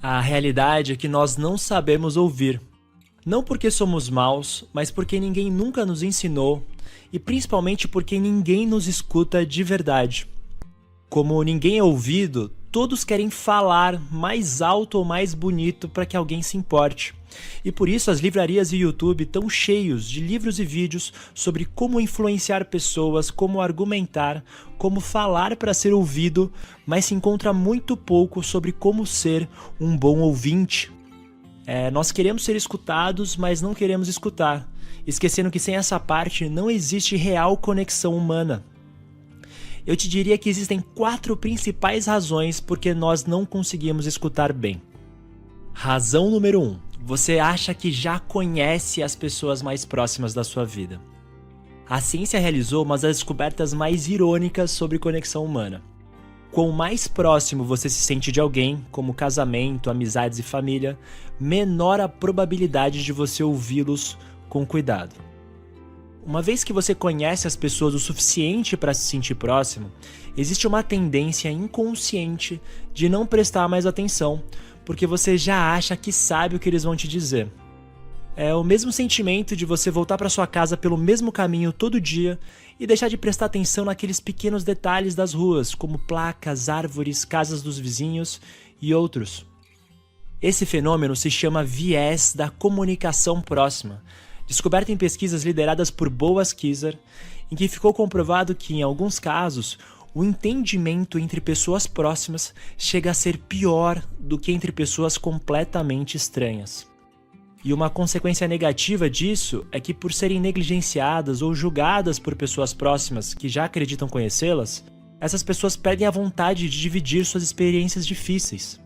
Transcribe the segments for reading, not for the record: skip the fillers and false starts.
A realidade é que nós não sabemos ouvir. Não porque somos maus, mas porque ninguém nunca nos ensinou e principalmente porque ninguém nos escuta de verdade. Como ninguém é ouvido, todos querem falar mais alto ou mais bonito para que alguém se importe. E por isso as livrarias e YouTube estão cheios de livros e vídeos sobre como influenciar pessoas, como argumentar, como falar para ser ouvido, mas se encontra muito pouco sobre como ser um bom ouvinte. Nós queremos ser escutados, mas não queremos escutar, esquecendo que sem essa parte não existe real conexão humana. Eu te diria que existem 4 principais razões por que nós não conseguimos escutar bem. Razão número 1. Você acha que já conhece as pessoas mais próximas da sua vida. A ciência realizou uma das descobertas mais irônicas sobre conexão humana. Quanto mais próximo você se sente de alguém, como casamento, amizades e família, menor a probabilidade de você ouvi-los com cuidado. Uma vez que você conhece as pessoas o suficiente para se sentir próximo, existe uma tendência inconsciente de não prestar mais atenção, porque você já acha que sabe o que eles vão te dizer. É o mesmo sentimento de você voltar para sua casa pelo mesmo caminho todo dia e deixar de prestar atenção naqueles pequenos detalhes das ruas, como placas, árvores, casas dos vizinhos e outros. Esse fenômeno se chama viés da comunicação próxima, descoberta em pesquisas lideradas por Boaz Kizar, em que ficou comprovado que, em alguns casos, o entendimento entre pessoas próximas chega a ser pior do que entre pessoas completamente estranhas. E uma consequência negativa disso é que, por serem negligenciadas ou julgadas por pessoas próximas que já acreditam conhecê-las, essas pessoas perdem a vontade de dividir suas experiências difíceis.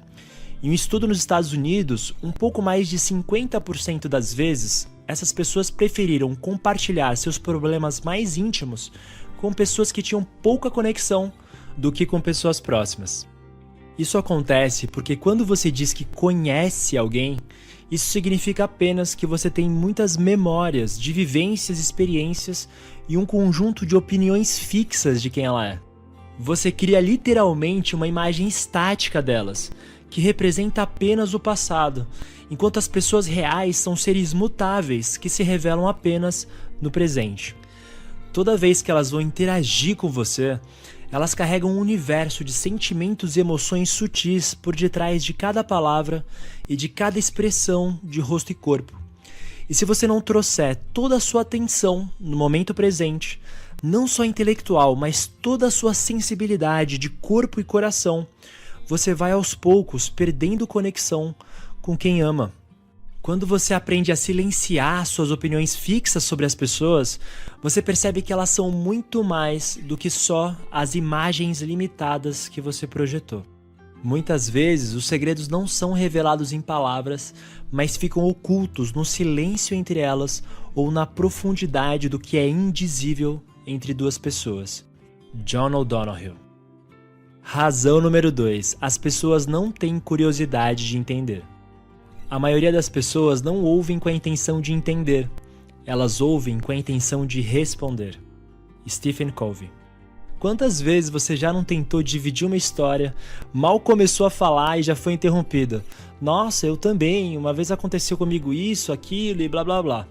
Em um estudo nos Estados Unidos, um pouco mais de 50% das vezes, essas pessoas preferiram compartilhar seus problemas mais íntimos com pessoas que tinham pouca conexão do que com pessoas próximas. Isso acontece porque quando você diz que conhece alguém, isso significa apenas que você tem muitas memórias de vivências, experiências e um conjunto de opiniões fixas de quem ela é. Você cria literalmente uma imagem estática delas, que representa apenas o passado, enquanto as pessoas reais são seres mutáveis que se revelam apenas no presente. Toda vez que elas vão interagir com você, elas carregam um universo de sentimentos e emoções sutis por detrás de cada palavra e de cada expressão de rosto e corpo. E se você não trouxer toda a sua atenção no momento presente, não só intelectual, mas toda a sua sensibilidade de corpo e coração, você vai aos poucos perdendo conexão com quem ama. Quando você aprende a silenciar suas opiniões fixas sobre as pessoas, você percebe que elas são muito mais do que só as imagens limitadas que você projetou. Muitas vezes, os segredos não são revelados em palavras, mas ficam ocultos no silêncio entre elas ou na profundidade do que é indizível entre duas pessoas. John O'Donohue. Razão número 2. As pessoas não têm curiosidade de entender. A maioria das pessoas não ouvem com a intenção de entender, elas ouvem com a intenção de responder. Stephen Covey. Quantas vezes você já não tentou dividir uma história, mal começou a falar e já foi interrompida? Nossa, eu também, uma vez aconteceu comigo isso, aquilo e blá blá blá.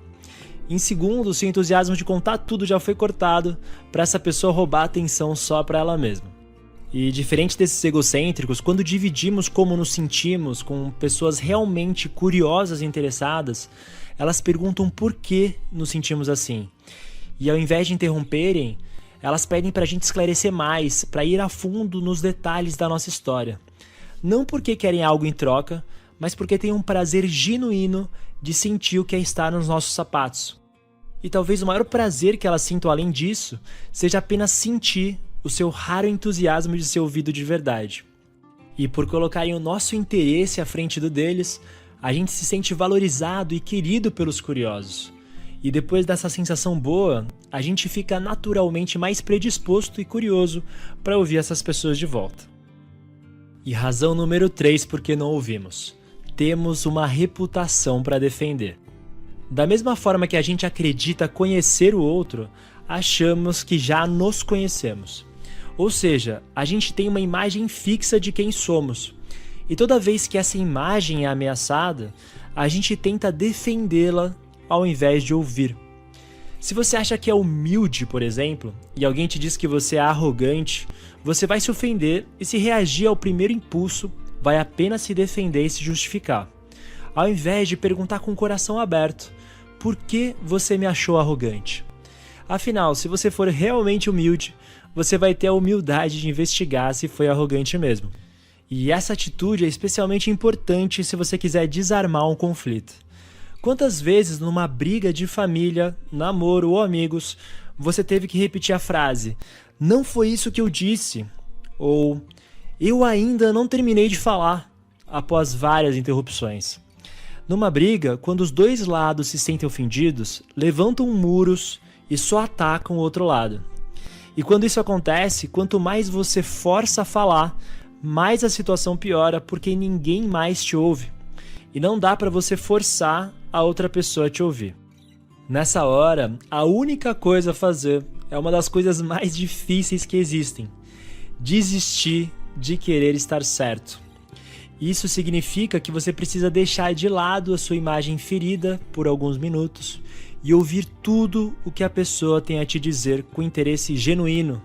Em segundos, seu entusiasmo de contar tudo já foi cortado para essa pessoa roubar a atenção só para ela mesma. E diferente desses egocêntricos, quando dividimos como nos sentimos com pessoas realmente curiosas e interessadas, elas perguntam por que nos sentimos assim. E ao invés de interromperem, elas pedem para a gente esclarecer mais, para ir a fundo nos detalhes da nossa história. Não porque querem algo em troca, mas porque têm um prazer genuíno de sentir o que é estar nos nossos sapatos. E talvez o maior prazer que elas sintam além disso, seja apenas sentir o seu raro entusiasmo de ser ouvido de verdade. E por colocarem o nosso interesse à frente do deles, a gente se sente valorizado e querido pelos curiosos. E depois dessa sensação boa, a gente fica naturalmente mais predisposto e curioso para ouvir essas pessoas de volta. E razão número 3 por que não ouvimos. Temos uma reputação para defender. Da mesma forma que a gente acredita conhecer o outro, achamos que já nos conhecemos. Ou seja, a gente tem uma imagem fixa de quem somos. E toda vez que essa imagem é ameaçada, a gente tenta defendê-la ao invés de ouvir. Se você acha que é humilde, por exemplo, e alguém te diz que você é arrogante, você vai se ofender e, se reagir ao primeiro impulso, vai apenas se defender e se justificar, ao invés de perguntar com o coração aberto: por que você me achou arrogante? Afinal, se você for realmente humilde, você vai ter a humildade de investigar se foi arrogante mesmo. E essa atitude é especialmente importante se você quiser desarmar um conflito. Quantas vezes numa briga de família, namoro ou amigos, você teve que repetir a frase: "Não foi isso que eu disse", ou "Eu ainda não terminei de falar", após várias interrupções. Numa briga, quando os dois lados se sentem ofendidos, levantam muros e só atacam o outro lado. E quando isso acontece, quanto mais você força a falar, mais a situação piora, porque ninguém mais te ouve. E não dá para você forçar a outra pessoa a te ouvir. Nessa hora, a única coisa a fazer é uma das coisas mais difíceis que existem: desistir de querer estar certo. Isso significa que você precisa deixar de lado a sua imagem ferida por alguns minutos e ouvir tudo o que a pessoa tem a te dizer com interesse genuíno.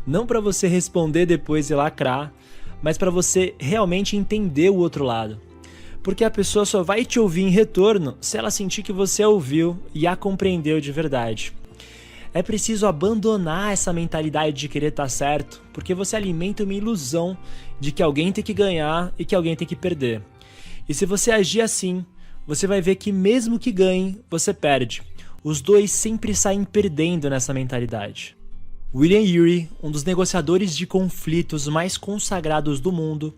Não para você responder depois e lacrar, mas para você realmente entender o outro lado. Porque a pessoa só vai te ouvir em retorno se ela sentir que você a ouviu e a compreendeu de verdade. É preciso abandonar essa mentalidade de querer estar certo, porque você alimenta uma ilusão de que alguém tem que ganhar e que alguém tem que perder. E se você agir assim, você vai ver que mesmo que ganhe, você perde. Os dois sempre saem perdendo nessa mentalidade. William Ury, um dos negociadores de conflitos mais consagrados do mundo,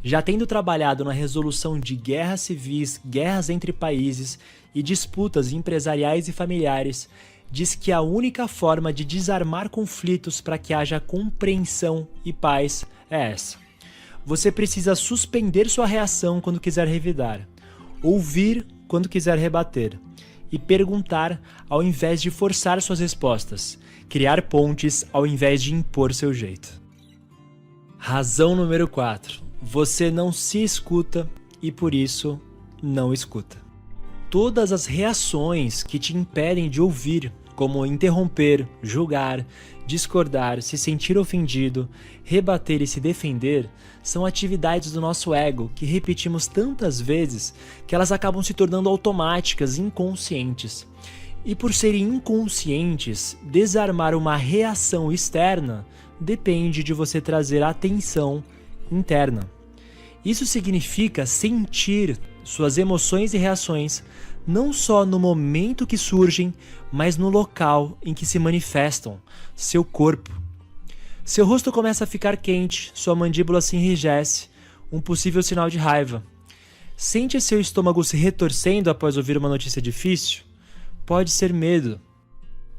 já tendo trabalhado na resolução de guerras civis, guerras entre países e disputas empresariais e familiares, diz que a única forma de desarmar conflitos para que haja compreensão e paz é essa. Você precisa suspender sua reação quando quiser revidar, ouvir quando quiser rebater e perguntar ao invés de forçar suas respostas, criar pontes ao invés de impor seu jeito. Razão número 4. Você não se escuta e por isso não escuta. Todas as reações que te impedem de ouvir, como interromper, julgar, discordar, se sentir ofendido, rebater e se defender, são atividades do nosso ego que repetimos tantas vezes que elas acabam se tornando automáticas, inconscientes. E por serem inconscientes, desarmar uma reação externa depende de você trazer atenção interna. Isso significa sentir suas emoções e reações não só no momento que surgem, mas no local em que se manifestam, seu corpo. Seu rosto começa a ficar quente, sua mandíbula se enrijece, um possível sinal de raiva. Sente seu estômago se retorcendo após ouvir uma notícia difícil? Pode ser medo.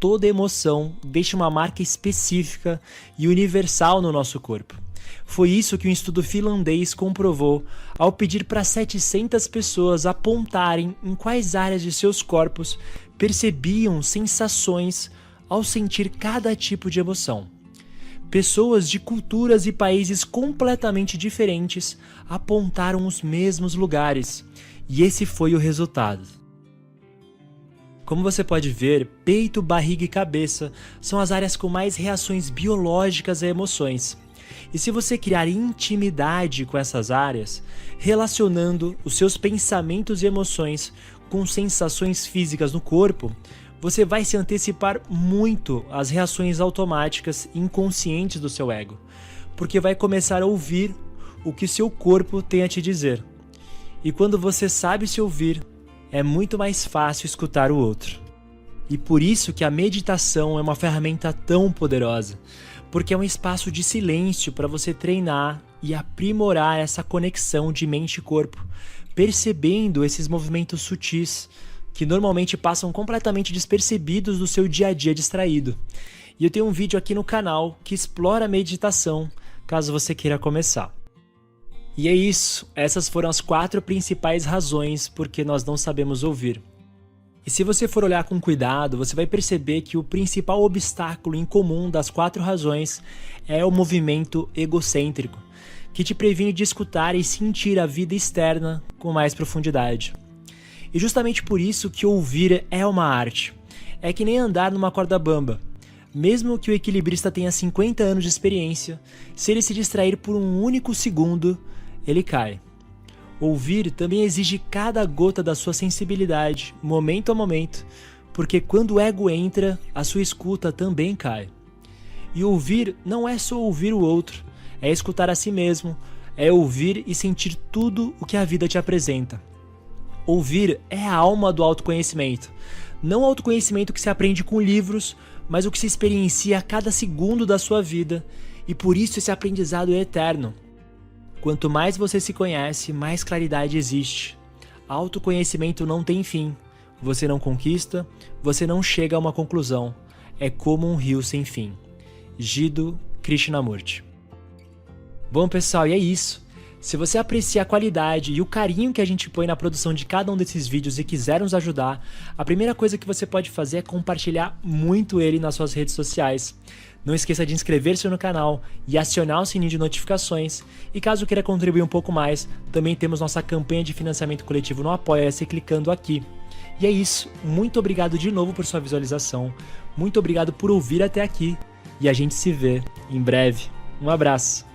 Toda emoção deixa uma marca específica e universal no nosso corpo. Foi isso que um estudo finlandês comprovou ao pedir para 700 pessoas apontarem em quais áreas de seus corpos percebiam sensações ao sentir cada tipo de emoção. Pessoas de culturas e países completamente diferentes apontaram os mesmos lugares, e esse foi o resultado. Como você pode ver, peito, barriga e cabeça são as áreas com mais reações biológicas a emoções. E se você criar intimidade com essas áreas, relacionando os seus pensamentos e emoções com sensações físicas no corpo, você vai se antecipar muito às reações automáticas e inconscientes do seu ego, porque vai começar a ouvir o que seu corpo tem a te dizer. E quando você sabe se ouvir, é muito mais fácil escutar o outro. E por isso que a meditação é uma ferramenta tão poderosa, porque é um espaço de silêncio para você treinar e aprimorar essa conexão de mente e corpo, percebendo esses movimentos sutis que normalmente passam completamente despercebidos do seu dia a dia distraído. E eu tenho um vídeo aqui no canal que explora a meditação, caso você queira começar. E é isso, essas foram as 4 principais razões por que nós não sabemos ouvir. E se você for olhar com cuidado, você vai perceber que o principal obstáculo em comum das 4 razões é o movimento egocêntrico, que te previne de escutar e sentir a vida externa com mais profundidade. E justamente por isso que ouvir é uma arte. É que nem andar numa corda bamba. Mesmo que o equilibrista tenha 50 anos de experiência, se ele se distrair por um único segundo, ele cai. Ouvir também exige cada gota da sua sensibilidade, momento a momento, porque quando o ego entra, a sua escuta também cai. E ouvir não é só ouvir o outro, é escutar a si mesmo, é ouvir e sentir tudo o que a vida te apresenta. Ouvir é a alma do autoconhecimento. Não o autoconhecimento que se aprende com livros, mas o que se experiencia a cada segundo da sua vida, e por isso esse aprendizado é eterno. Quanto mais você se conhece, mais claridade existe. Autoconhecimento não tem fim. Você não conquista, você não chega a uma conclusão. É como um rio sem fim. Jiddu Krishnamurti. Bom, pessoal, e é isso. Se você aprecia a qualidade e o carinho que a gente põe na produção de cada um desses vídeos e quiser nos ajudar, a primeira coisa que você pode fazer é compartilhar muito ele nas suas redes sociais. Não esqueça de inscrever-se no canal e acionar o sininho de notificações. E caso queira contribuir um pouco mais, também temos nossa campanha de financiamento coletivo no Apoia-se clicando aqui. E é isso. Muito obrigado de novo por sua visualização. Muito obrigado por ouvir até aqui. E a gente se vê em breve. Um abraço.